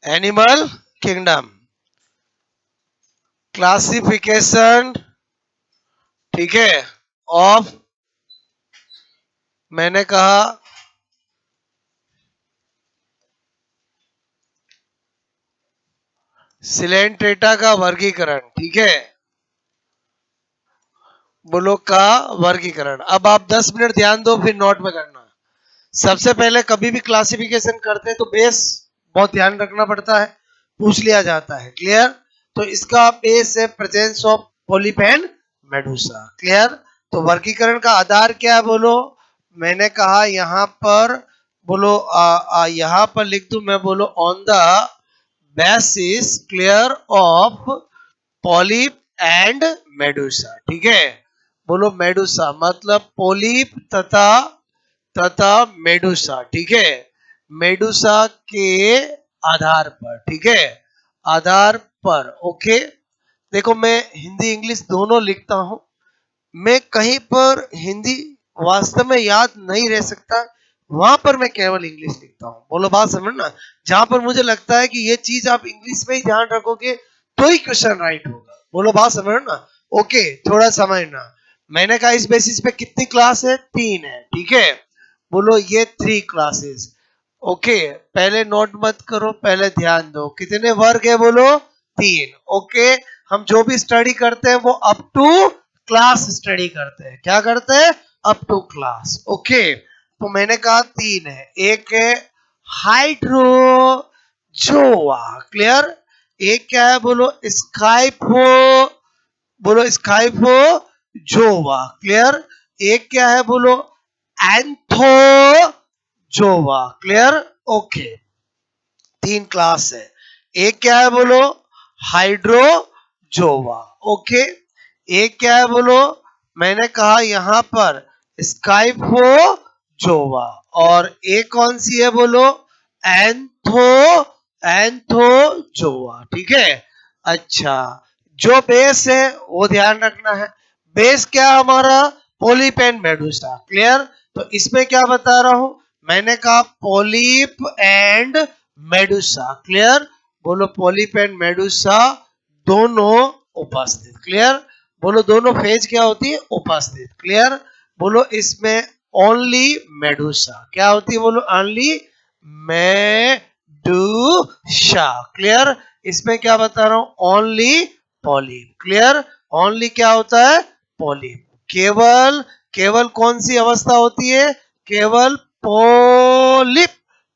Animal kingdom, classification, ठीक है, of, मैंने कहा सिलेंट्रेटा का वर्गीकरण, ठीक है, बोलो का वर्गीकरण। अब आप 10 मिनट ध्यान दो, फिर नोट में करना। सबसे पहले कभी भी क्लासिफिकेशन करते हैं तो बेस बहुत ध्यान रखना पड़ता है, पूछ लिया जाता है, क्लियर। तो इसका बेस है presence of polyp and Medusa, clear. तो वर्गीकरण का आधार क्या है बोलो, मैंने कहा यहां पर बोलो यहां पर लिख दूं मैं, बोलो on the basis, clear, of polyp and Medusa, ठीक है। बोलो मेडुसा मतलब पोलिप तथा मेडुसा, ठीक है, मेडुसा के आधार पर, ठीक है, आधार पर, ओके। देखो मैं हिंदी इंग्लिश दोनों लिखता हूं, मैं कहीं पर हिंदी वास्तव में याद नहीं रह सकता, वहां पर मैं केवल इंग्लिश लिखता हूं। बोलो बात समझना, जहां पर मुझे लगता है कि ये चीज आप इंग्लिश में ही ध्यान रखोगे तो ही क्वेश्चन राइट होगा। बोलो बात समझना, ओके, थोड़ा समझना। मैंने कहा इस बेसिस पे कितनी क्लास है, 3 है, ठीक है। बोलो ये 3 क्लासेस, ओके। पहले नोट मत करो, पहले ध्यान दो, कितने वर्ग है बोलो, 3, ओके। हम जो भी स्टडी करते हैं वो अप टू क्लास स्टडी करते हैं, क्या करते हैं, अप टू क्लास, ओके। तो मैंने कहा 3 है, एक है हाइड्रोजोआ, क्लियर, एक क्या है बोलो स्काइफो, बोलो स्काइफो जोवा, क्लियर, एक क्या है बोलो एंथो जोवा, क्लियर, ओके। 3 क्लास है, एक क्या है बोलो हाइड्रोजोवा, ओके। एक क्या है बोलो, मैंने कहा यहां पर स्काइफो जोवा, और एक कौन सी है बोलो एंथो एंथोजोआ, ठीक है। अच्छा, जो बेस है वो ध्यान रखना है, बेस क्या हमारा पोलिप एंड मेडुसा, क्लियर। तो इसमें क्या बता रहा हूं, मैंने कहा पोलिप एंड मेडुसा, क्लियर। बोलो पोलिप एंड मेडुसा दोनों उपस्थित, क्लियर। बोलो दोनों फेज क्या होती है, उपस्थित, क्लियर। बोलो इसमें ओनली मेडुसा क्या होती है, बोलो ओनली मेडुसा, क्लियर। इसमें क्या बता रहा हूं, ओनली पोलिप, क्लियर। ओनली क्या होता है, पोलिप, केवल केवल कौन सी अवस्था होती है, केवल पोलिप,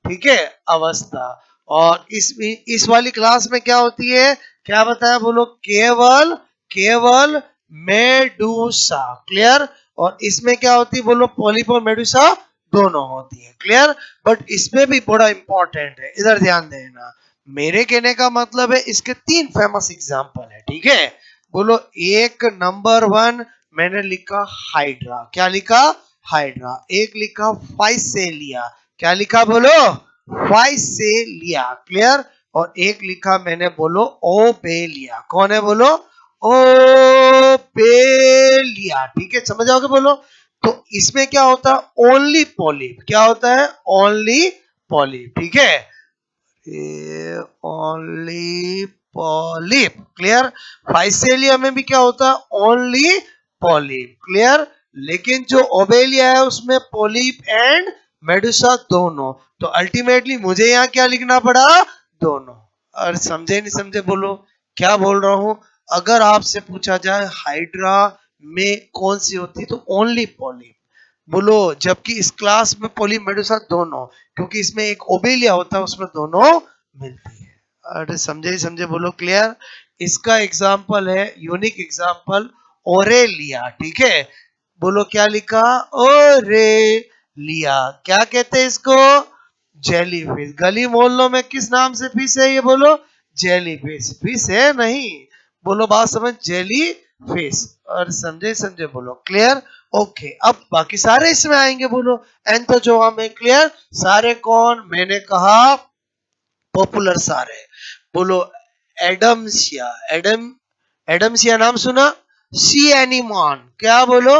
ठीक है, अवस्था। और इस वाली क्लास में क्या होती है, क्या बताया बोलो, केवल केवल मेडुसा, क्लियर। और इसमें क्या होती है बोलो, पोलिप और मेडुसा दोनों होती है, क्लियर। बट इसमें भी बड़ा इंपॉर्टेंट है, इधर ध्यान देना। मेरे कहने का मतलब है इसके 3 फेमस एग्जांपल है, ठीक है। बोलो एक नंबर 1 मैंने लिखा हाइड्रा, क्या लिखा, हाइड्रा। एक लिखा फाइसेलिया, क्या लिखा बोलो, फाइसेलिया, क्लियर। और एक लिखा मैंने बोलो ओबेलिया, कौन है बोलो, ओबेलिया, ठीक है, समझ आओगे बोलो। तो इसमें क्या होता है, ओनली पॉलिप, क्या होता है, ओनली पॉलिप, ठीक है, ओनली पॉलिप, क्लियर। फाइसेलिया में भी क्या होता है, ओनली पॉलिप, क्लियर। लेकिन जो ओबेलिया है उसमें पॉलिप एंड मेडुसा दोनों। तो अल्टीमेटली मुझे यहाँ क्या लिखना पड़ा, दोनों। और समझे नहीं समझे बोलो, क्या बोल रहा हूं। अगर आपसे पूछा जाए हाइड्रा में कौन सी होती, तो ओनली पॉलिप बोलो, जबकि इस क्लास में पोली मेडुसा दोनों, क्योंकि इसमें एक ओबेलिया होता है उसमें दोनों मिलती है। अरे समझे समझे बोलो, क्लियर। इसका एग्जाम्पल है, यूनिक एग्जाम्पल ओरेलिया, ठीक है। बोलो क्या लिखा, ओरेलिया, क्या कहते हैं इसको, जेलीफिश। गली मोहल्लों में किस नाम से फिश है ये बोलो, जेलीफिश, फिश है नहीं, बोलो बात समझ, जेली फिश। और समझे समझे बोलो, क्लियर, ओके। अब बाकी सारे इसमें आएंगे, बोलो एंथोजोआ में, क्लियर। सारे कौन, मैंने कहा पॉपुलर सारे, बोलो एडम्सिया, एडम्सिया नाम सुना, सी एनिमॉन, क्या बोलो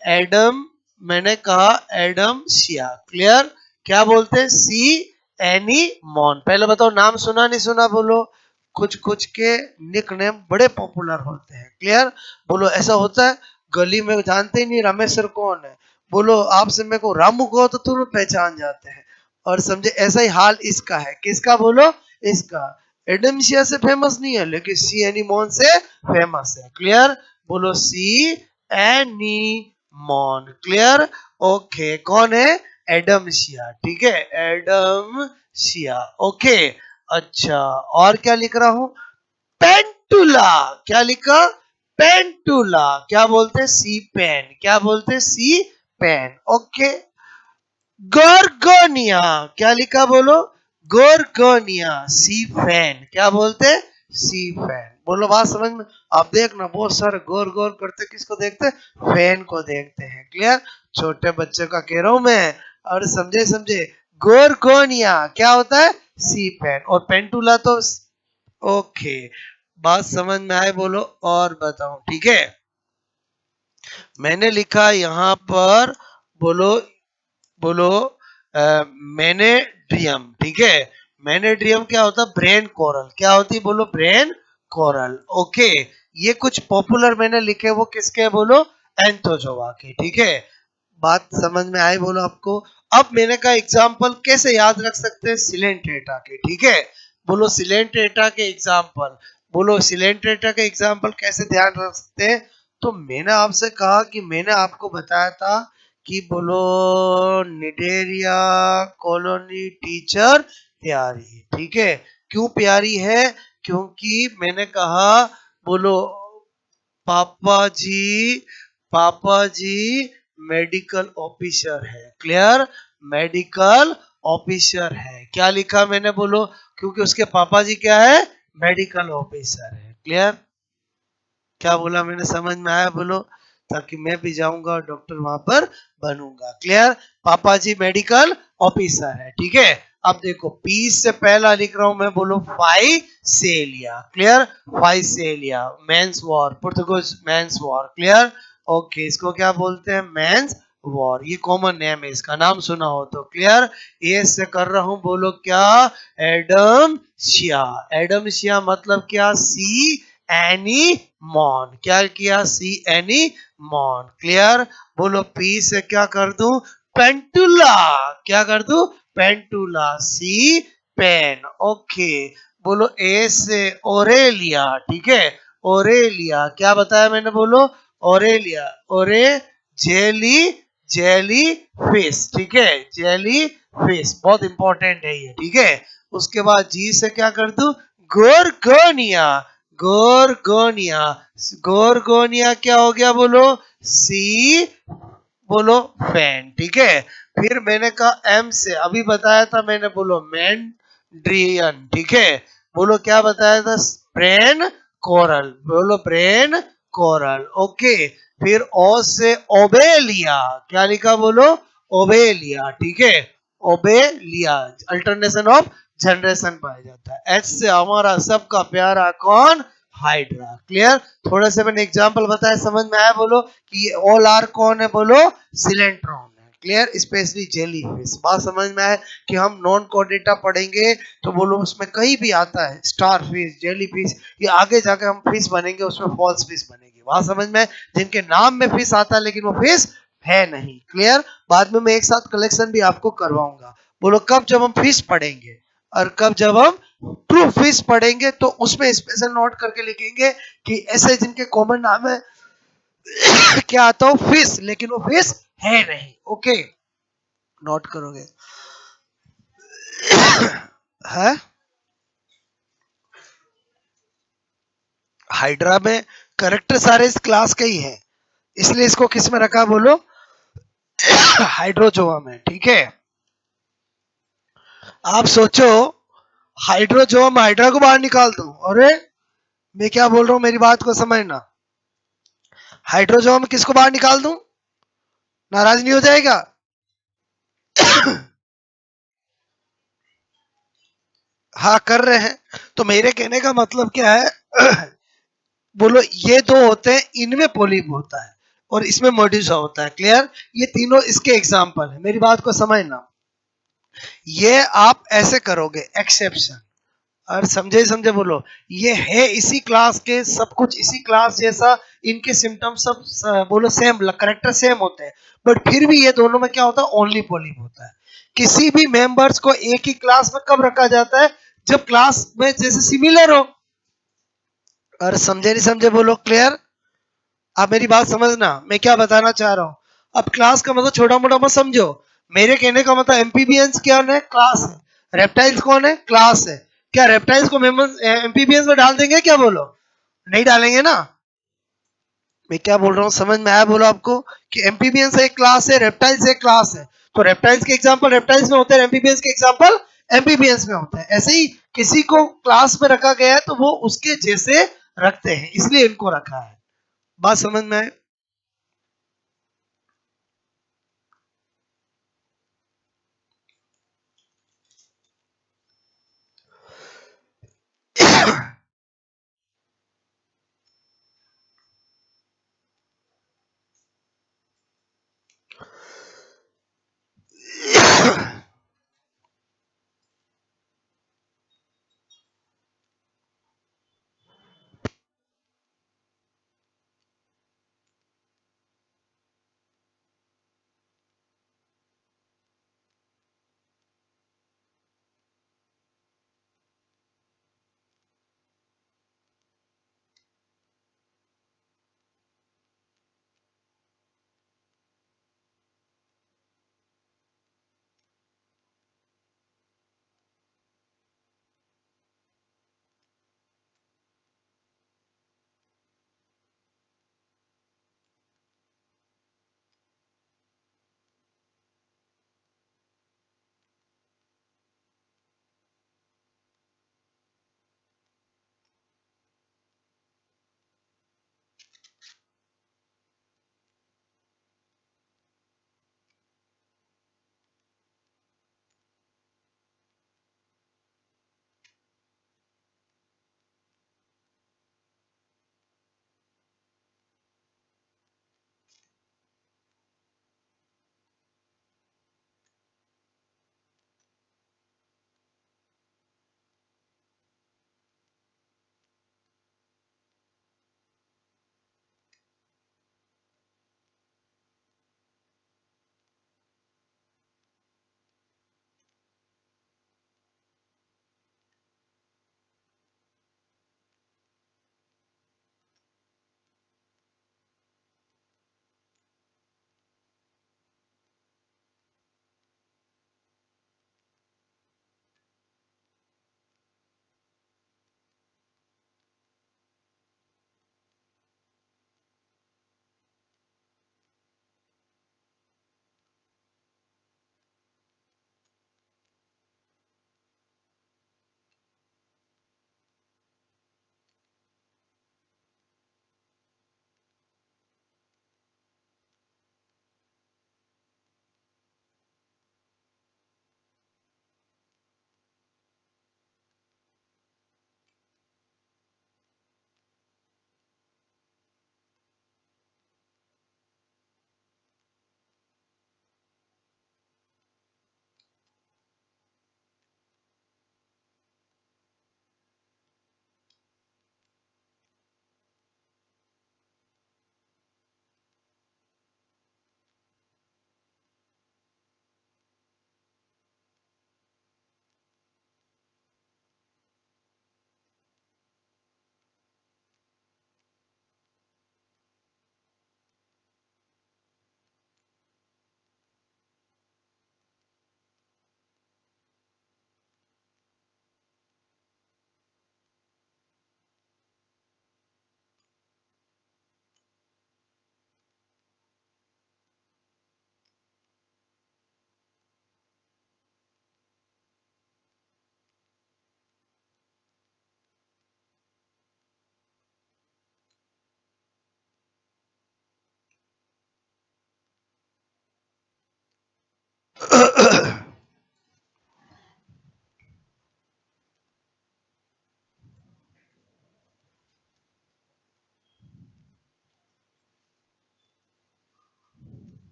एडम, मैंने कहा एडम्सिया, क्लियर। क्या बोलते हैं, सी एनीमॉन। पहले बताओ नाम सुना नहीं सुना बोलो। कुछ कुछ के निकनेम बड़े पॉपुलर होते हैं। क्लियर? बोलो ऐसा होता है गली में जानते ही नहीं रमेश सर कौन है, बोलो आपसे मेरे को रामू को तो तुरंत पहचान जाते हैं। और समझे ऐसा ही हाल इसका है। किसका बोलो? इसका। एडमशिया से फेमस नहीं है लेकिन सी एनीमॉन से फेमस है। क्लियर? बोलो सी एनीमॉन। क्लियर? ओके कौन है? एडमशिया। ठीक है एडमशिया। ओके अच्छा और क्या लिख रहा हूं? पेंटुला। क्या लिखा? पेंटुला। क्या बोलते? सी पेन। क्या बोलते? सी पेन। ओके गोर्गोनिया। क्या लिखा बोलो? गोर्गोनिया। सी फैन। क्या बोलते? सी फैन। बोलो बात समझ में? आप देखना बहुत सारे गोर गोर करते किसको देखते? फैन को देखते हैं। क्लियर? छोटे बच्चों का कह रहा हूं मैं। और समझे समझे गोर्गोनिया क्या होता है? सी फैन। और पेंटुला तो ओके बात समझ में आए बोलो और बताओ। ठीक है मैंने लिखा यहां पर बोलो बोलो मैनेड्रियम। ठीक है मैनेड्रियम क्या होता है? Brain coral. क्या होती है बोलो? Brain coral. ओके ये कुछ पॉपुलर मैंने लिखे वो किसके है बोलो? एंथोजोआ के। ठीक है बात समझ में आई बोलो आपको? अब मैंने कहा एग्जाम्पल कैसे याद रख सकते हैं? सिलेंट्रेटा के। ठीक है बोलो सिलेंट्रेटा के एग्जाम्पल। बोलो सिलेंट्रेटा के एग्जाम्पल कैसे ध्यान रख सकते हैं? तो मैंने आपसे कहा कि मैंने आपको बताया था कि बोलो निडेरिया कॉलोनी टीचर प्यारी। ठीक है क्यों प्यारी है? क्योंकि मैंने कहा बोलो पापा जी मेडिकल ऑफिसर है। क्लियर? मेडिकल ऑफिसर है। क्या लिखा मैंने बोलो? क्योंकि उसके पापा जी क्या है? मेडिकल ऑफिसर है। क्लियर? क्या बोला मैंने? समझ में आया बोलो? ताकि मैं भी जाऊंगा और डॉक्टर वहां पर बनूंगा। क्लियर? पापा जी मेडिकल ऑफिसर है। ठीक है अब देखो पीस से पहला लिख रहा हूं मैं बोलो physalia. Clear? Physalia man's war Portugal man's war. Clear? Okay इसको क्या बोलते हैं? Man's war. ये कॉमन नेम है इसका नाम सुना हो तो। क्लियर? ए से कर रहा हूं बोलो क्या? एडमशिया। एडमशिया मतलब क्या? सी एनीमॉन। क्या किया? सी एनीमॉन। क्लियर? बोलो पी से क्या कर दूं? पेंटुला। क्या कर दूं? पेंटुला। सी पेन। ओके बोलो ए से ओरेलिया। ठीक है ओरेलिया। क्या बताया मैंने बोलो? ओरेलिया। ओरे जेली जेली फिश। ठीक है जेली फिश बहुत इंपॉर्टेंट है ये। ठीक है उसके बाद जी से क्या कर दूं? गोरगोनिया। गोरगोनिया। गोरगोनिया क्या हो गया बोलो? सी बोलो फैन। ठीक है फिर मैंने कहा एम से अभी बताया था मैंने बोलो मैंड्रियन। ठीक है बोलो क्या बताया था? Brain coral. बोलो ब्रेन कोरल। ओके फिर ओ से ओबेलिया। क्या लिखा बोलो? ओबेलिया। ठीक है ओबेलिया अल्टरनेशन ऑफ जनरेशन पाया जाता है। एच से हमारा सबका प्यारा कौन? हाइड्रा। क्लियर? थोड़ा से मैंने एग्जांपल बताया समझ में आया बोलो कि ये ऑल आर कौन है बोलो? सिलेंट्रॉन है। क्लियर? Specially jelly fish. बात समझ में आए कि हम नॉन कोडेटा पढ़ेंगे तो बोलो उसमें कहीं भी आता है स्टार फिश जेली फिश ये आगे जाके हम फिश बनेंगे उसमें फॉल्स फिश बनेगी। बात समझ में? जिनके नाम में फिश आता है लेकिन वो फिश है नहीं। क्लियर? बाद में मैं एक साथ कलेक्शन भी आपको करवाऊंगा। बोलो कब? जब हम फिश पढ़ेंगे। और कब? जब हम ट्रू फिश पढ़ेंगे तो उसमें स्पेशल नोट करके लिखेंगे कि ऐसे जिनके कॉमन नाम है क्या आता हो? फिश लेकिन वो फिश है नहीं। ओके नोट करोगे है? हाइड्रा में करेक्टर सारे इस क्लास के ही हैं इसलिए इसको किस में रखा बोलो? हाइड्रोजोआ में। ठीक है आप सोचो हाइड्रोजोआ में हाइड्रा को बाहर निकाल दूं। अरे मैं क्या बोल रहा हूं मेरी बात को समझना। हाइड्रोजोआ में किसको बाहर निकाल दूं? नाराज नहीं हो जाएगा? हाँ कर रहे हैं। तो मेरे कहने का मतलब क्या है? बोलो ये दो होते हैं इनमें पोलिप होता है और इसमें मोडिसा होता है। क्लियर? ये तीनों इसके एग्जाम्पल है। मेरी बात को समझना। ये आप ऐसे करोगे एक्सेप्शन, और समझे समझे बोलो, ये है इसी क्लास के, सब कुछ इसी क्लास जैसा, इनके सिम्टम्स सब बोलो सेम, करेक्टर सेम होते हैं, बट फिर भी ये दोनों में क्या होता है, ओनली पॉलिम होता है। किसी भी मेंबर्स को एक ही क्लास में कब रखा जाता है, जब क्लास में जैसे सिमिलर हो। और समझे नहीं समझे बोलो, क्लियर? आप मेरी बात समझना, मैं क्या बताना चाह रहा हूं। अब क्लास का मतलब छोटा मोटा मत समझो, मेरे कहने का मतलब एम्फीबियंस क्या है, क्लास है। रेप्टाइल्स कौन है, क्लास है। क्या रेप्टाइल्स को एम्फीबियंस में डाल देंगे, क्या बोलो? नहीं डालेंगे ना। मैं क्या बोल रहा हूँ, समझ में आया बोलो आपको, कि एम्फीबियंस एक क्लास है, रेप्टाइल्स एक क्लास है। तो रेप्टाइल्स के एग्जांपल रेप्टाइल्स में होते हैं, एम्फीबियंस के एग्जांपल एम्फीबियंस में होते हैं। ऐसे ही किसी को क्लास में रखा गया है तो वो उसके जैसे रखते हैं, इसलिए इनको रखा है। बात समझ में आए?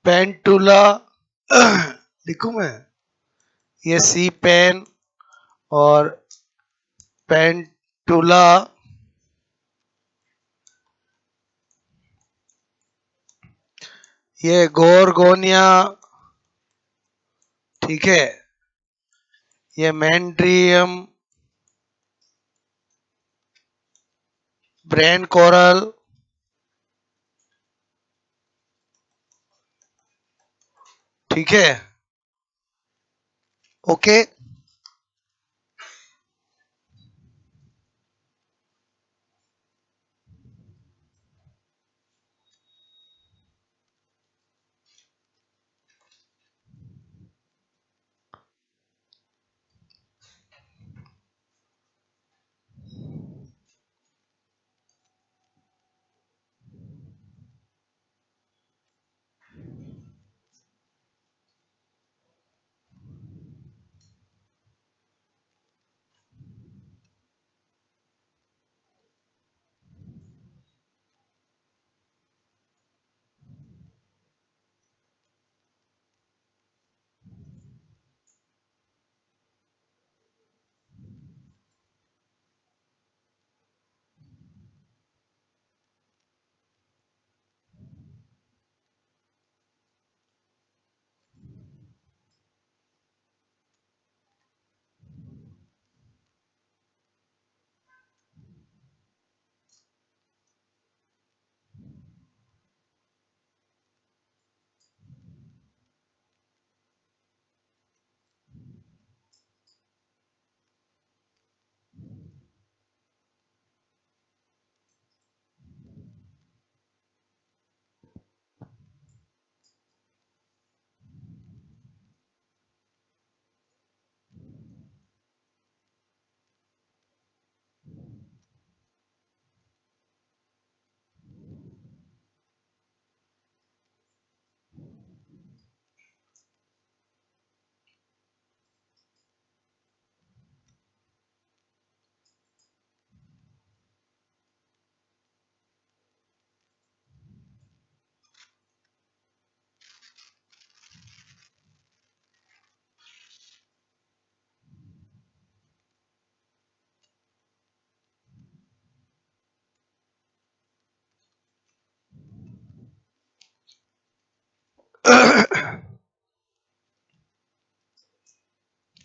पेंटुला लिखूं मैं, ये सी पेन और पेंटुला, ये गोरगोनिया, ठीक है, ये मैंड्रियम, ब्रेन कोरल, ठीक है, ओके।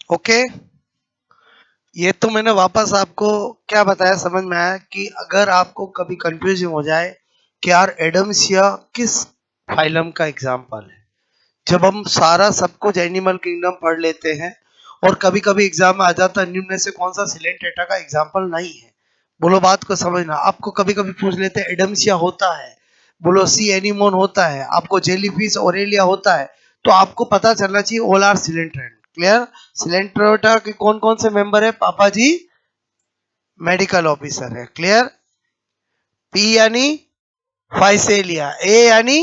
ओके, ये तो मैंने वापस आपको क्या बताया, समझ में आया कि अगर आपको कभी कंफ्यूजन हो जाए कि यार एडम्सिया किस फाइलम का एग्जाम्पल है, जब हम सारा सब कुछ एनिमल किंगडम पढ़ लेते हैं और कभी कभी एग्जाम में आ जाता है निम्न में से कौन सा सिलेंटेटा का एग्जाम्पल नहीं है, बोलो बात को समझना। आपको कभी कभी पूछ लेते हैं एडम्सिया होता है, बोलो सी एनिमोन होता है, आपको जेलीफिश ओरेलिया होता है, तो आपको पता चलना चाहिए ऑल आर सिलेंट्रेट। क्लियर? सिलेंट्रोटा के कौन कौन से मेंबर है? पापा जी मेडिकल ऑफिसर है। क्लियर? पी यानी फाइसेलिया, ए यानी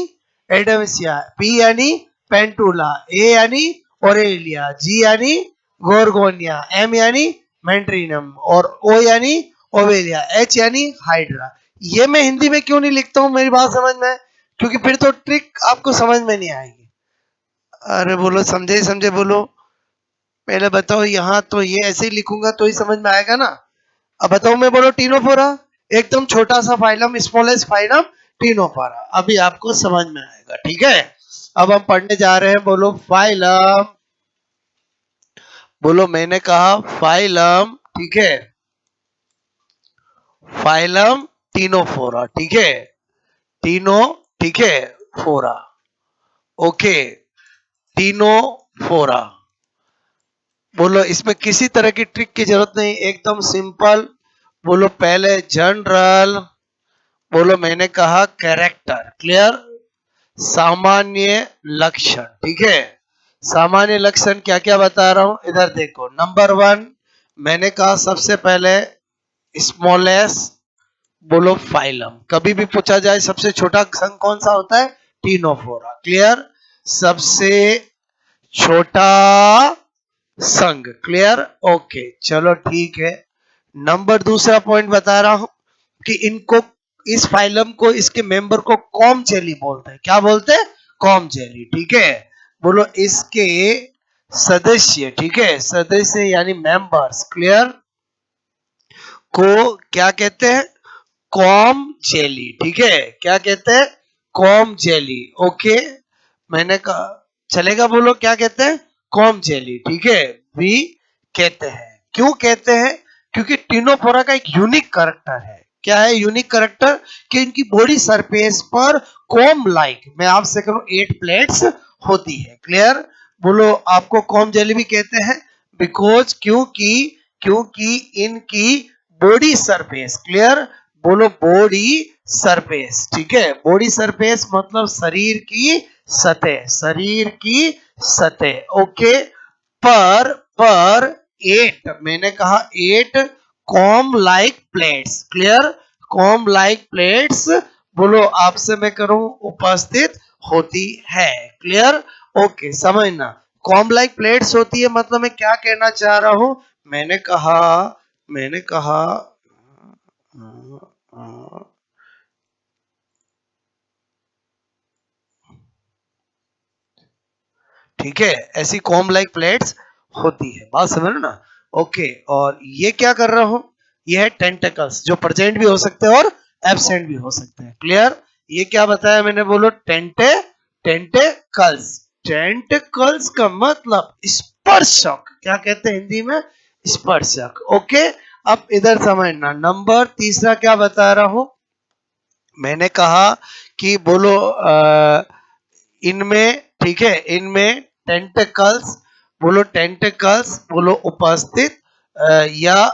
एडम्सिया, पी यानी पेंटुला, ए यानी ओरेलिया, जी यानी गोरगोनिया, एम यानी मैंड्रीनम और ओ यानी ओवेलिया, एच यानी हाइड्रा। ये मैं हिंदी में क्यों नहीं लिखता हूं, मेरी बात समझ में? क्योंकि फिर तो ट्रिक आपको समझ में नहीं आएगी। अरे बोलो समझे ही समझे बोलो। पहले बताओ, यहाँ तो ये ऐसे ही लिखूंगा तो ही समझ में आएगा ना। अब बताओ मैं बोलो टीनोफोरा, एकदम छोटा सा फाइलम, स्मॉलेस्ट फाइलम टीनोफोरा, अभी आपको समझ में आएगा। ठीक है, अब हम पढ़ने जा रहे हैं। बोलो फाइलम, बोलो मैंने कहा फाइलम, ठीक है, फाइलम टीनोफोरा, ठीक है, टीनो, ठीक है, फोरा, ओके, टीनोफोरा। बोलो इसमें किसी तरह की ट्रिक की जरूरत नहीं, एकदम सिंपल। बोलो पहले जनरल, बोलो मैंने कहा कैरेक्टर, क्लियर, सामान्य लक्षण, ठीक है, सामान्य लक्षण क्या क्या बता रहा हूं इधर देखो। नंबर 1 मैंने कहा सबसे पहले स्मॉलेस्ट, बोलो फाइलम, कभी भी पूछा जाए सबसे छोटा संघ कौन सा होता है? टीनोफोरा। क्लियर? सबसे छोटा संघ। क्लियर? ओके, चलो ठीक है। नंबर दूसरा पॉइंट बता रहा हूं कि इनको, इस फाइलम को, इसके मेंबर को कॉम चेली बोलते हैं। क्या बोलते हैं? कॉम जेली, ठीक है। बोलो इसके सदस्य, ठीक है, सदस्य यानी मेंबर्स, क्लियर, को क्या कहते हैं, कॉम जेली, ठीक है, क्या कहते हैं, कॉम जेली, ओके। मैंने कहा चलेगा, बोलो क्या कहते हैं, कॉम जेली, ठीक है, भी कहते हैं। क्यों कहते हैं, क्योंकि टिनोफोरा का एक यूनिक कैरेक्टर है। क्या है यूनिक कैरेक्टर, कि इनकी बॉडी सरफेस पर कॉम लाइक, मैं आपसे करूं 8 प्लेट्स होती है, क्लियर। बोलो आपको कॉम जेली भी कहते हैं बिकॉज, क्योंकि क्योंकि इनकी बॉडी सरफेस, क्लियर, बोलो बॉडी सरफेस, ठीक है, बॉडी सरफेस मतलब शरीर की सतह, शरीर की सतह, ओके, पर 8, मैंने कहा 8 com like plates, clear, com like plates, बोलो आपसे मैं करूं उपस्थित होती है, क्लियर, ओके, समझना। कॉम लाइक प्लेट्स होती है मतलब मैं क्या कहना चाह रहा हूं, मैंने कहा ठीक है, ऐसी कॉम लाइक प्लेट्स होती है, बात समझ ना, ओके। और ये क्या कर रहा हूं, ये है टेंटेकल्स, जो प्रेजेंट भी हो सकते हैं और एब्सेंट भी हो सकते हैं, क्लियर। ये क्या बताया मैंने, बोलो टेंटेकल्स, टेंटेकल्स का मतलब स्पर्शक, क्या कहते हैं हिंदी में, स्पर्शक, ओके। अब इधर समझना, नंबर तीसरा क्या बता रहा हूं, मैंने कहा कि बोलो इनमें, ठीक है, इनमें टेंटेकल्स, बोलो टेंटेकल्स, बोलो उपस्थित या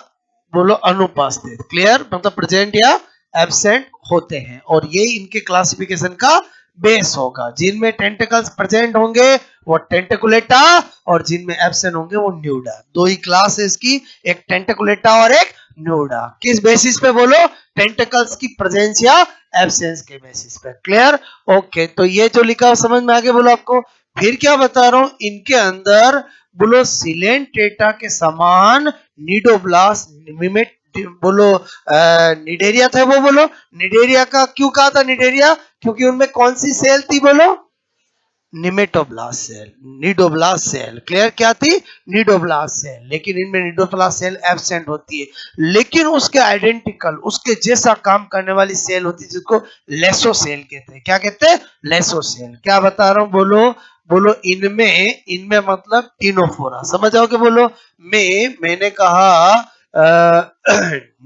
बोलो अनुपस्थित, क्लियर, मतलब प्रेजेंट या एब्सेंट होते हैं, और ये इनके क्लासिफिकेशन का बेस होगा। जिनमें टेंटेकल्स प्रेजेंट होंगे वो टेंटेकुलेटा, और जिनमें एब्सेंट होंगे वो न्यूडा। दो ही क्लास है इसकी, एक टेंटेकुलेटा और एक न्यूडा। किस बेसिस पे, बोलो टेंटेकल्स की प्रेजेंस या एब्सेंस के बेसिस पे, क्लियर, ओके। तो ये जो लिखा है समझ में आगे, बोलो आपको। फिर क्या बता रहा हूं, इनके अंदर बोलो सिलेंट्रेटा के समान निडोब्लास्ट, बोलो निडेरिया था वो, बोलो निडेरिया का क्यों कहा था निडेरिया, क्योंकि उनमें कौन सी सेल थी, बोलो nematoblast cell, cnidoblast cell, clear, क्या थी, निडोब्लास्ट सेल, लेकिन इनमें निडोब्लास्ट सेल एब्सेंट होती है, लेकिन उसके आइडेंटिकल, उसके जैसा काम करने वाली सेल होती है जिसको लेसो सेल कहते हैं, क्या कहते हैं, लेसो सेल। क्या बता रहा हूं, बोलो बोलो इनमें, इनमें मतलब टिनोफोरा, समझ आओगे, बोलो मैंने कहा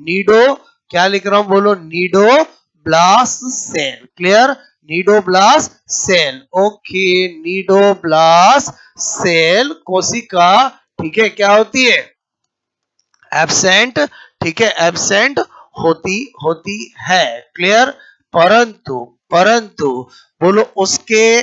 नीडो, क्या लिख रहा हूं, बोलो cnidoblast cell, clear, cnidoblast cell, okay, cnidoblast cell कोशिका, ठीक है, क्या होती है, एब्सेंट, ठीक है, एब्सेंट होती होती है, क्लियर, परंतु परंतु बोलो उसके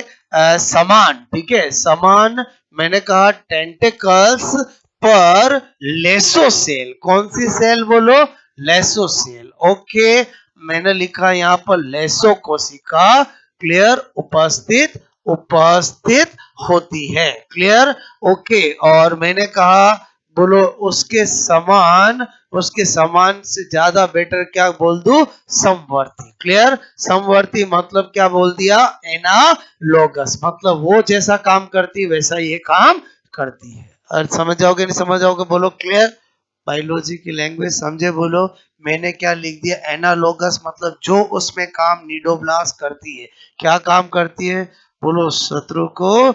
समान, ठीक है, समान, मैंने कहा टेंटेकल्स पर लेसो सेल, कौन सी सेल, बोलो लेसो सेल, ओके। मैंने लिखा यहाँ पर लेसो कोशिका, क्लियर, उपस्थित उपस्थित होती है, क्लियर, ओके। और मैंने कहा बोलो उसके समान से ज्यादा बेटर क्या बोल दूं, समवर्ती, क्लियर, समवर्ती मतलब क्या बोल दिया, एनालोगस, मतलब वो जैसा काम करती है वैसा ये काम करती है। और समझ जाओगे नहीं समझ जाओगे, बोलो क्लियर, बायोलॉजी की लैंग्वेज समझे, बोलो। मैंने क्या लिख दिया, एनालोगस मतलब जो उसमें काम निडोब्लास्ट करती है, क्या काम करती है, बोलो शत्रु को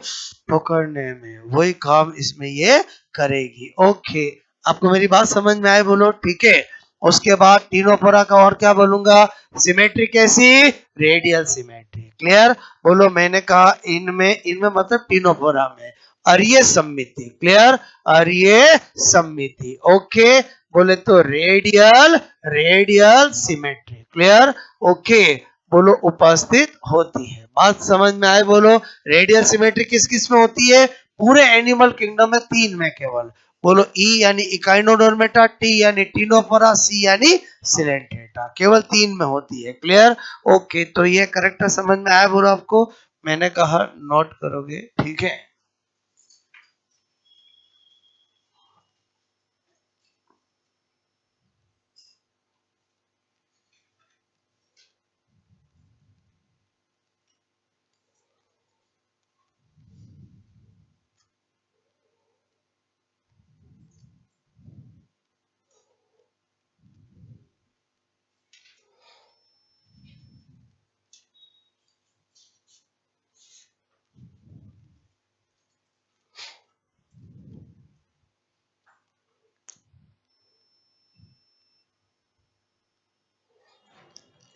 पकड़ने में, वही काम इसमें ये करेगी, ओके। आपको मेरी बात समझ में आए, बोलो ठीक है। उसके बाद टिनोफोरा का और क्या बोलूंगा, सिमेट्री कैसी, रेडियल सिमेट्री, क्लियर, बोलो मैंने कहा इनमें, इनमें मतलब टिनोफोरा में अरिय सम्मिति, क्लियर, अरिय सम्मिति, ओके। बोले तो radial radial symmetry, clear, okay, बोलो उपस्थित होती है। बात समझ में आए, बोलो रेडियल सिमेट्री किस किस में होती है, पूरे एनिमल किंगडम में 3 में केवल, बोलो ई यानी इकाइनोडर्मेटा, टी यानी टिनोफोरा, सी यानी सिलेंट्रेटा, केवल 3 में होती है, क्लियर, ओके। तो ये करेक्टर समझ में आया, बोलो आपको, मैंने कहा नोट करोगे, ठीक है।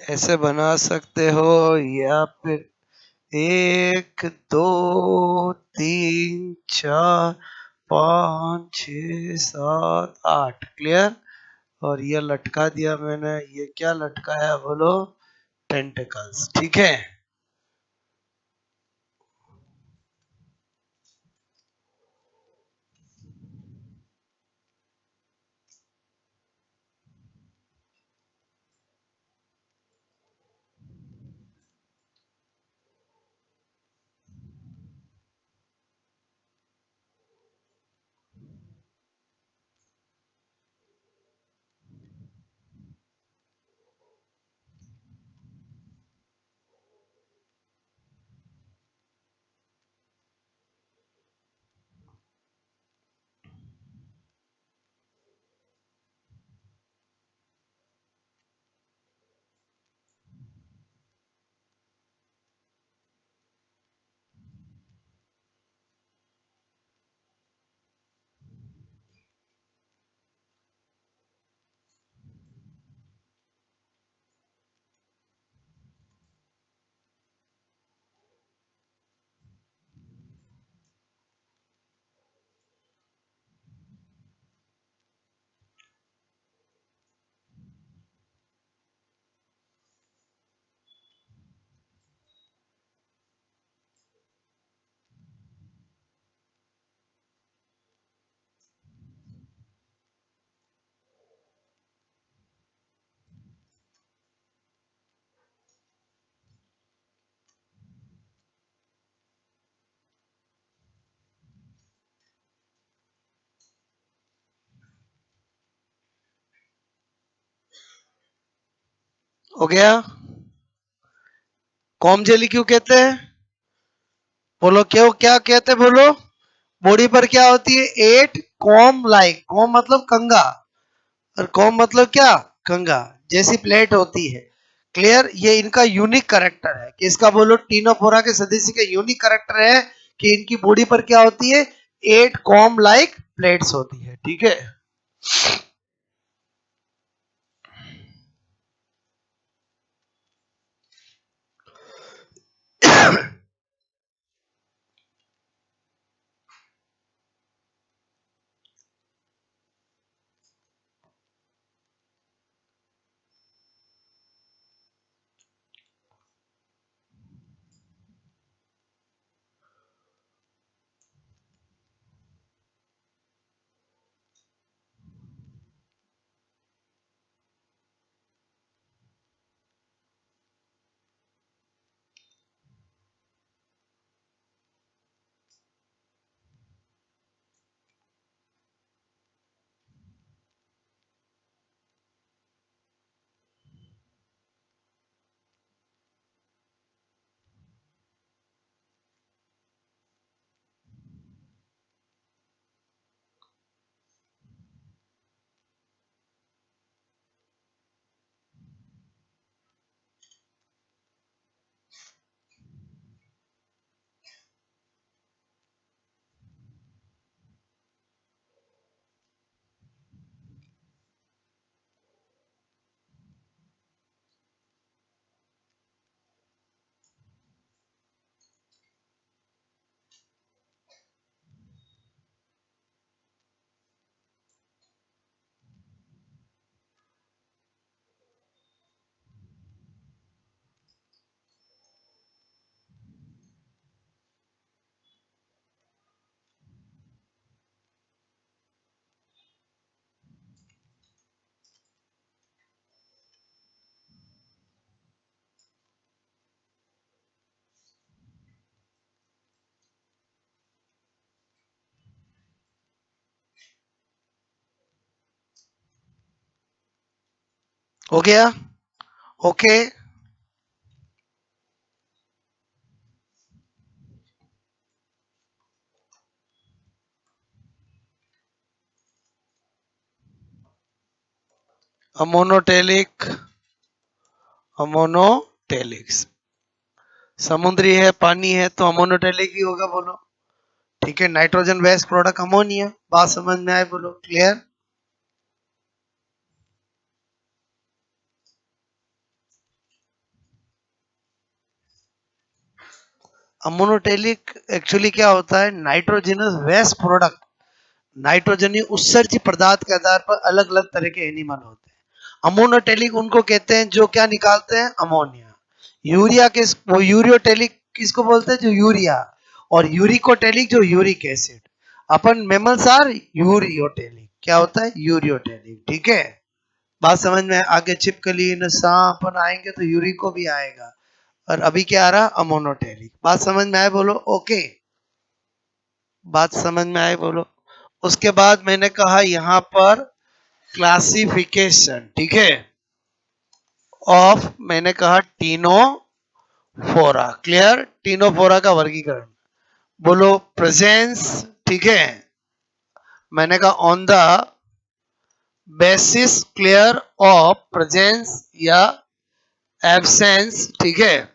ऐसे बना सकते हो, या फिर 1 2 3 4 5 6 7 8। क्लियर। और ये लटका दिया मैंने, ये क्या लटकाया बोलो? टेंटिकल्स। ठीक है। हो गया। कॉम जेली क्यों कहते हैं? बोलो क्यों, क्या कहते हैं बोलो? बॉडी पर क्या होती है? 8 कॉम लाइक। कॉम मतलब कंगा, और कॉम मतलब क्या? कंगा जैसी प्लेट होती है। क्लियर। ये इनका यूनिक करेक्टर है। किसका बोलो? टीनोफोरा के सदस्य का यूनिक करेक्टर है कि इनकी बॉडी पर क्या होती है? 8 कॉम लाइक प्लेट्स होती है। ठीक है। हो गया। ओके। अमोनोटेलिक, अमोनोटेलिक्स। समुद्री है, पानी है, तो अमोनोटेलिक ही होगा बोलो। ठीक है। Nitrogen based product ammonia. बात समझ में आए बोलो? क्लियर। अमोनोटेलिक एक्चुअली क्या होता है, नाइट्रोजनस वेस्ट प्रोडक्ट, नाइट्रोजनी उत्सर्जी पदार्थ के आधार पर अलग अलग तरह के एनिमल होते हैं। अमोनोटेलिक उनको कहते हैं जो क्या निकालते हैं, अमोनिया। यूरिया किस, वो यूरियोटेलिक किसको बोलते हैं, जो यूरिया। और यूरिकोटेलिक जो यूरिक एसिड। अपन मेमल्स आर यूरियोटेलिक, क्या होता है, यूरियोटेलिक। ठीक है, बात समझ में। आगे छिपकली सांप अपन आएंगे तो यूरिको भी आएगा, और अभी क्या आ रहा, अमोनोटेलिक। बात समझ में आए बोलो, ओके। बात समझ में आए बोलो। उसके बाद मैंने कहा यहां पर क्लासिफिकेशन, ठीक है, ऑफ, मैंने कहा टीनोफोरा। क्लियर, टीनोफोरा का वर्गीकरण बोलो, प्रेजेंस, ठीक है, मैंने कहा on the basis, clear, of presence या एब्सेंस, ठीक है,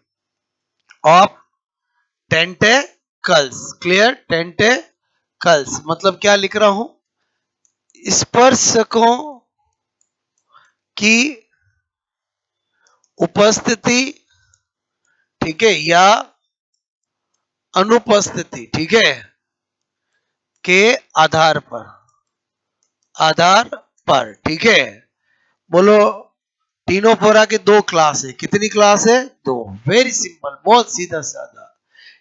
ऑफ टेंटेकल्स। क्लियर, टेंटेकल्स मतलब क्या लिख रहा हूं, स्पर्शकों की उपस्थिति, ठीक है, या अनुपस्थिति, ठीक है, के आधार पर, आधार पर, ठीक है। बोलो, टीनोफोरा के दो क्लास है। कितनी क्लास है, दो। वेरी सिंपल, बहुत सीधा साधा।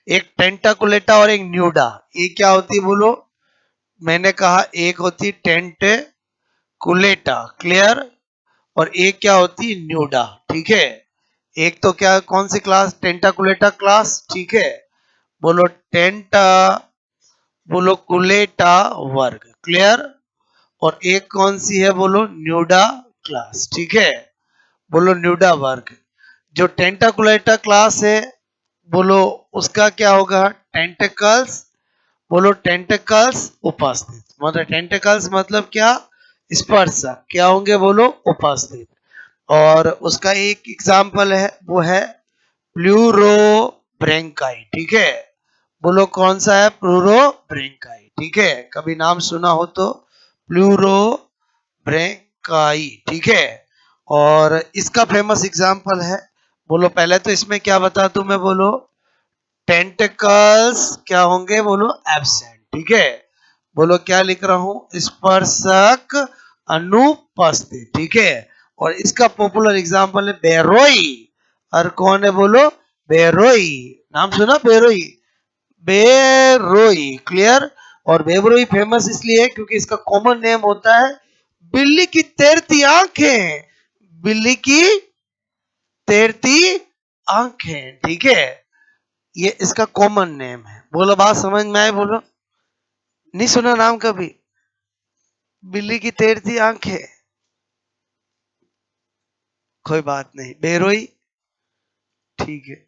एक टेंटाकुलेटा और एक न्यूडा। एक क्या होती है बोलो, मैंने कहा एक होती टेंटेकुलेटा, क्लियर, और एक क्या होती है, न्यूडा। ठीक है, एक तो क्या, कौन सी क्लास, टेंटाकुलेटा क्लास, ठीक है। बोलो टेंटा, बोलो कुलेटा वर्ग, क्लियर। और एक कौन सी है, बोलो न्यूडा क्लास, ठीक है। बोलो न्यूडा वर्ग। जो टेंटाकुलेटा क्लास है, बोलो उसका क्या होगा, टेंटिकल्स, बोलो टेंटिकल्स उपस्थित, मतलब टेंटिकल्स मतलब क्या, स्पर्शक, क्या होंगे बोलो, उपस्थित। और उसका एक एग्जाम्पल है, वो है प्लूरोब्रेंकाई, ठीक है। बोलो कौन सा है, प्लूरोब्रेंकाई, ठीक है, कभी नाम सुना हो तो, प्लूरोब्रेंकाई, ठीक है। और इसका फेमस एग्जाम्पल है, बोलो पहले तो इसमें क्या बता दूं मैं, बोलो टेंटिकल्स क्या होंगे, बोलो एब्सेंट, ठीक है। बोलो क्या लिख रहा हूं, स्पर्शक अनुपस्थित, ठीक है। और इसका पॉपुलर एग्जांपल है बेरोई। और कौन है बोलो, बेरोई, नाम सुना बेरोई, बेरोई, क्लियर। और बेरोई फेमस इसलिए है क्योंकि इसका कॉमन नेम होता है बिल्ली की तैरती आंखें, बिल्ली की तैरती आंखें, ठीक है, ये इसका कॉमन नेम है। बोलो बात समझ में आए बोलो, नहीं सुना नाम कभी, बिल्ली की तैरती आंखें, कोई बात नहीं, बेरोई, ठीक है।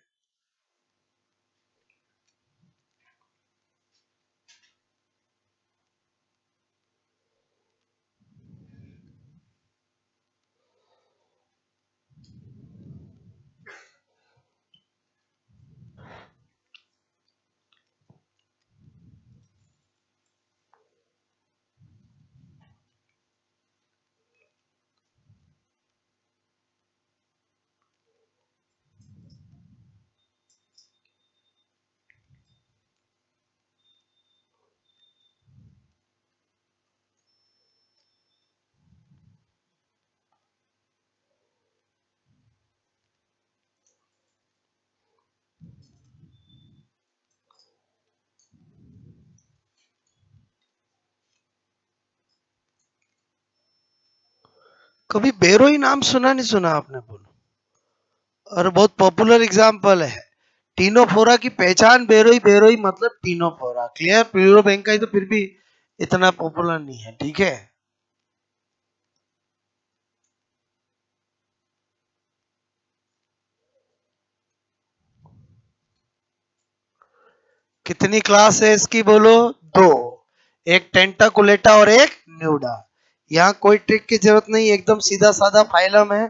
कभी बेरोई नाम सुना, नहीं सुना आपने बोलो, और बहुत पॉपुलर एग्जांपल है। टीनोफोरा की पहचान बेरोई, बेरोई मतलब टीनोफोरा, क्लियर। प्लूरोबेंकाई तो फिर भी इतना पॉपुलर नहीं है, ठीक है। कितनी क्लास है इसकी बोलो, दो। एक टेंटाकुलेटा और एक न्यूडा। यहाँ कोई ट्रिक की जरूरत नहीं, एकदम सीधा साधा फाइलम है।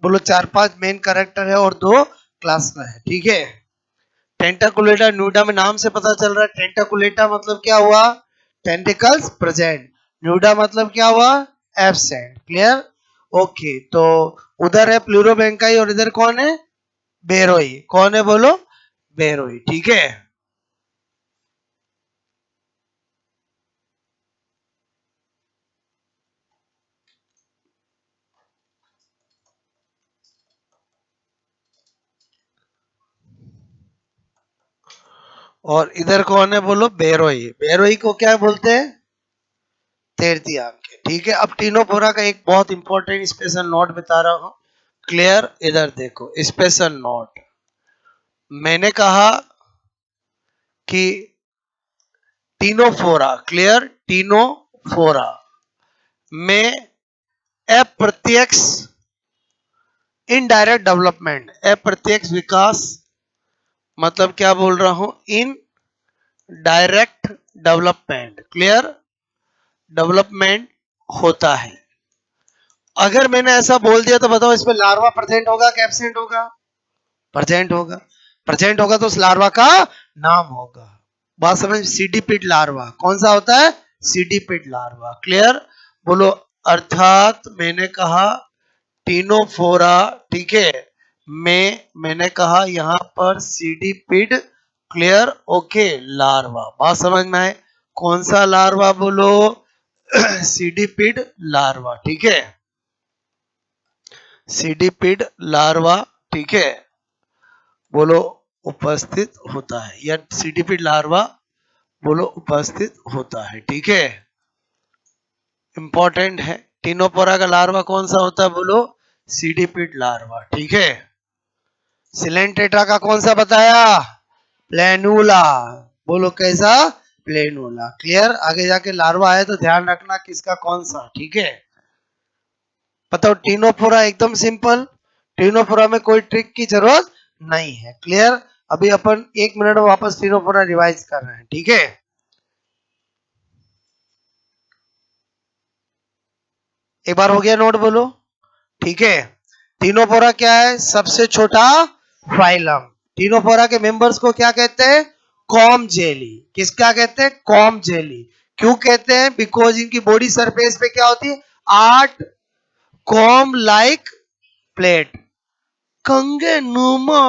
बोलो चार पांच मेन कैरेक्टर है और दो क्लास का है, ठीक है। टेंटाकुलेटा न्यूडा में नाम से पता चल रहा है, टेंटाकुलेटा मतलब क्या हुआ, टेंटिकल्स प्रेजेंट। न्यूडा मतलब क्या हुआ, एब्सेंट, क्लियर, ओके। तो उधर है प्लूरोबेंकाई और इधर कौन है, बेरोई। कौन है बोलो, बेरोई, ठीक है। और इधर कौन है बोलो, बेरोई। बेरोई को क्या बोलते हैं, तैरती आंखें। ठीक है, अब टीनोफोरा का एक बहुत इंपॉर्टेंट स्पेशल नोट बता रहा हूं। क्लियर, इधर देखो स्पेशल नोट। मैंने कहा कि टीनोफोरा, क्लियर, टीनोफोरा में अप्रत्यक्ष इनडायरेक्ट डेवलपमेंट, अप्रत्यक्ष विकास, मतलब क्या बोल रहा हूं, in direct development, clear, development होता है। अगर मैंने ऐसा बोल दिया तो बताओ इसमें लार्वा प्रेजेंट होगा कि एब्सेंट होगा, प्रेजेंट होगा। प्रेजेंट होगा तो उस लार्वा का नाम होगा, बात समझ। सीडीपिड लार्वा कौन सा होता है, सीडीपिड लार्वा, क्लियर, बोलो। अर्थात मैंने कहा टीनोफोरा, ठीक है, मैंने कहा यहां पर सीडीपिड, क्लियर, ओके, लार्वा, बात समझ में आए। कौन सा लार्वा बोलो, सीडीपिड लार्वा, ठीक है, सीडीपिड लार्वा, ठीक है, बोलो उपस्थित होता है, या सीडीपिड लार्वा बोलो उपस्थित होता है, ठीक है, इंपॉर्टेंट है। टीनोपोरा का लार्वा कौन सा होता है बोलो, सीडीपिड लार्वा, ठीक है। सिलेंटेट्रा का कौन सा बताया, प्लेनुला, बोलो कैसा, प्लेनुला, क्लियर। आगे जाके लार्वा आए तो ध्यान रखना किसका कौन सा, ठीक है। बताओ टीनोफोरा एकदम सिंपल, टीनोफोरा में कोई ट्रिक की जरूरत नहीं है, क्लियर। अभी अपन 1 मिनट में वापस टीनोफोरा रिवाइज कर रहे हैं, ठीक है। एक बार हो गया नोट बोलो, ठीक है। टीनोफोरा क्या है, सबसे छोटा फाइलम। टीनोफोरा के मेंबर्स को क्या कहते हैं, कॉम जेली। किसका कहते हैं, कॉम जेली। क्यों कहते हैं, बिकॉज इनकी बॉडी सरफेस पे क्या होती है, 8 कॉम लाइक प्लेट, कंगे नुमा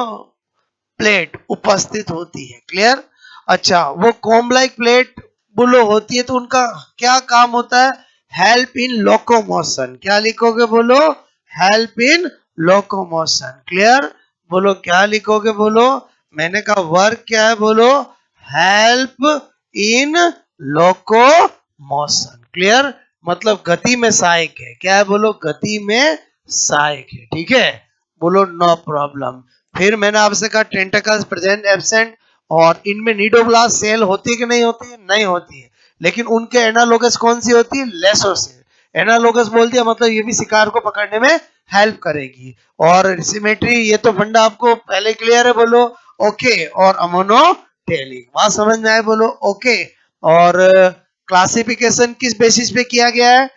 प्लेट उपस्थित होती है, क्लियर। अच्छा, वो कॉम लाइक प्लेट बोलो होती है तो उनका क्या काम होता है, हेल्प इन लोकोमोशन। क्या लिखोगे बोलो, हेल्प इन लोकोमोशन, क्लियर। बोलो क्या लिखोगे बोलो, मैंने कहा वर्क क्या है बोलो, हेल्प इन लोकोमोशन, क्लियर, मतलब गति में सहायक है। क्या है बोलो, गति में सहायक है, ठीक है, बोलो नो प्रॉब्लम। फिर मैंने आपसे कहा टेंटकल्स प्रेजेंट एब्सेंट, और इनमें नीडोब्लास्ट सेल होती है कि नहीं होती है, नहीं होती है, लेकिन उनके एनालोगस कौन सी होती है, लेसोसेल। एनालोगस बोल दिया मतलब ये भी शिकार को पकड़ने में हेल्प करेगी। और सिमेट्री, ये तो फंडा आपको पहले क्लियर है, बोलो ओके। और अमोनोटेलिक, बात समझ में आए, बोलो ओके। और क्लासिफिकेशन किस बेसिस पे किया गया है,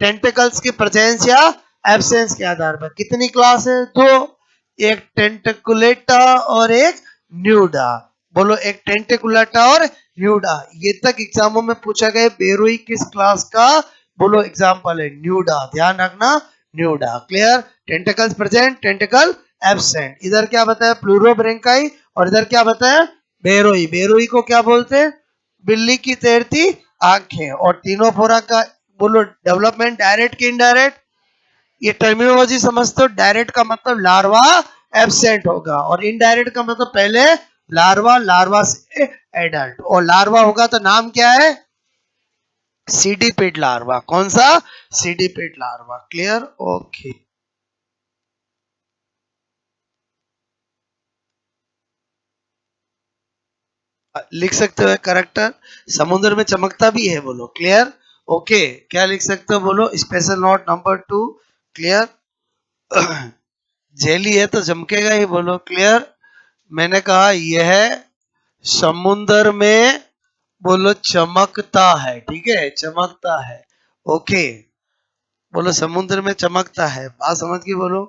टेंटिकल्स की प्रेजेंस या एब्सेंस के आधार पर। कितनी क्लास है, दो, एक टेंटिकुलेटा और एक न्यूडा। बोलो एक टेंटिकुलेटा और न्यूडा। ये तक एग्जामों में पूछा गया, बेरोई किस क्लास का, बोलो एग्जाम्पल है न्यूडा, ध्यान रखना nuda, clear. Tentacles present, tentacle absent. इधर क्या बताया, प्लूरोब्रेंकाई, और इधर क्या बताया, बेरोई। बेरोई को क्या बोलते हैं, बिल्ली की तैरती आंखें। और टीनोफोरा का बोलो डेवलपमेंट डायरेक्ट की इनडायरेक्ट, ये टर्मिनोलॉजी समझते हो। डायरेक्ट का मतलब लार्वा एब्सेंट होगा, और इनडायरेक्ट का मतलब पहले लार्वा, लार्वा से एडल्ट, और लार्वा होगा तो नाम क्या है, सीडीपिड लार्वा। कौन सा, सीडीपिड लार्वा, क्लियर, ओके। लिख सकते हो करेक्टर, समुद्र में चमकता भी है, बोलो क्लियर, ओके। क्या लिख सकते हो बोलो, special note number 2, clear. Jelly है तो चमकेगा ही, बोलो क्लियर। मैंने कहा यह समुद्र में बोलो चमकता है, ठीक है, चमकता है, ओके, बोलो समुद्र में चमकता है, बात समझ गई, बोलो